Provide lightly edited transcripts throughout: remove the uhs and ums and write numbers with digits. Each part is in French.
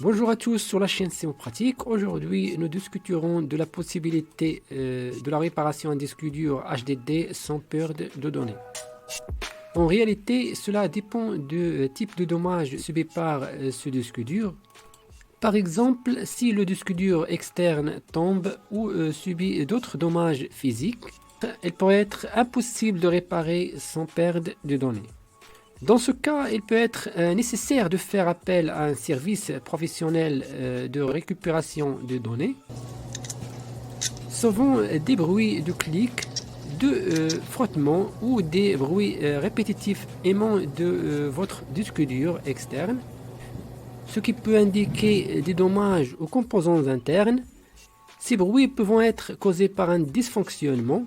Bonjour à tous sur la chaîne SEO Pratique. Aujourd'hui, nous discuterons de la possibilité de la réparation d'un disque dur HDD sans perte de données. En réalité, cela dépend du type de dommage subi par ce disque dur. Par exemple, si le disque dur externe tombe ou subit d'autres dommages physiques, il pourrait être impossible de réparer sans perte de données. Dans ce cas, il peut être nécessaire de faire appel à un service professionnel de récupération de données. Souvent, des bruits de clic, de frottement ou des bruits répétitifs émanant de votre disque dur externe, ce qui peut indiquer des dommages aux composants internes. Ces bruits peuvent être causés par un dysfonctionnement,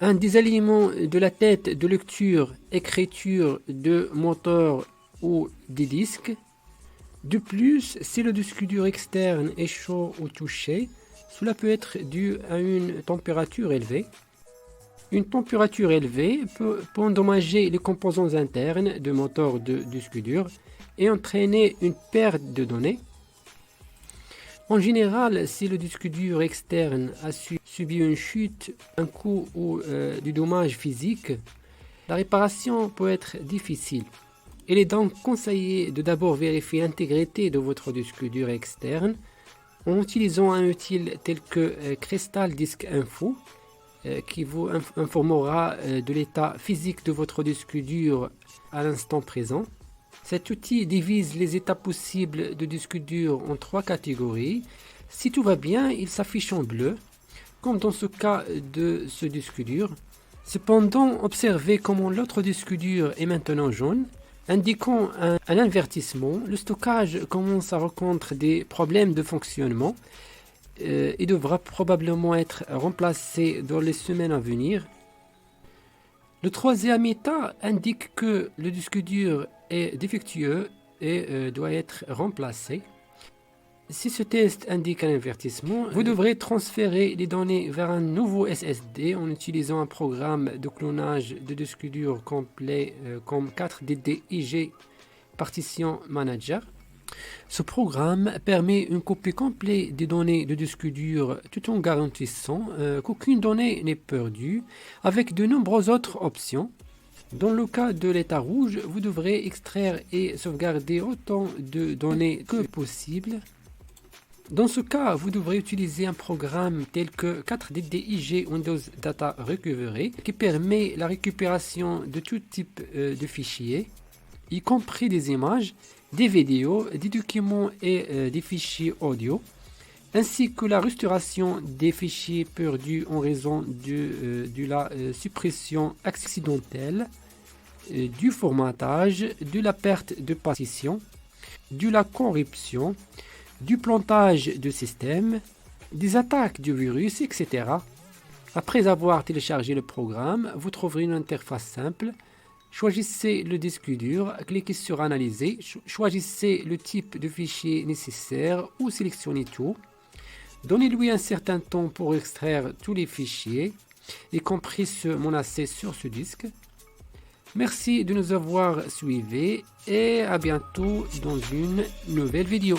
un désalignement de la tête de lecture, écriture de moteur ou des disques. De plus, si le disque dur externe est chaud ou touché, cela peut être dû à une température élevée. Une température élevée peut endommager les composants internes de moteur de disque dur et entraîner une perte de données. En général, si le disque dur externe a subi une chute, un coup ou du dommage physique, la réparation peut être difficile. Il est donc conseillé de d'abord vérifier l'intégrité de votre disque dur externe en utilisant un outil tel que Crystal Disk Info qui vous informera de l'état physique de votre disque dur à l'instant présent. Cet outil divise les états possibles de disque dur en 3 catégories. Si tout va bien, il s'affiche en bleu, comme dans ce cas de ce disque dur. Cependant, observez comment l'autre disque dur est maintenant jaune, indiquant un invertissement. Le stockage commence à rencontrer des problèmes de fonctionnement et devra probablement être remplacé dans les semaines à venir. Le troisième état indique que le disque dur est défectueux et doit être remplacé. Si ce test indique un avertissement, vous devrez transférer les données vers un nouveau SSD en utilisant un programme de clonage de disque dur complet comme 4DDIG Partition Manager. Ce programme permet une copie complète des données de disque dur tout en garantissant qu'aucune donnée n'est perdue, avec de nombreuses autres options. Dans le cas de l'état rouge, vous devrez extraire et sauvegarder autant de données que possible. Dans ce cas, vous devrez utiliser un programme tel que 4DDIG Windows Data Recovery qui permet la récupération de tout type de fichiers, y compris des images, des vidéos, des documents et des fichiers audio, ainsi que la restauration des fichiers perdus en raison de la suppression accidentelle, du formatage, de la perte de partition, de la corruption, du plantage de système, des attaques de virus, etc. Après avoir téléchargé le programme, vous trouverez une interface simple. Choisissez le disque dur, cliquez sur Analyser, choisissez le type de fichier nécessaire ou sélectionnez tout. Donnez-lui un certain temps pour extraire tous les fichiers, y compris ceux menacés sur ce disque. Merci de nous avoir suivis et à bientôt dans une nouvelle vidéo.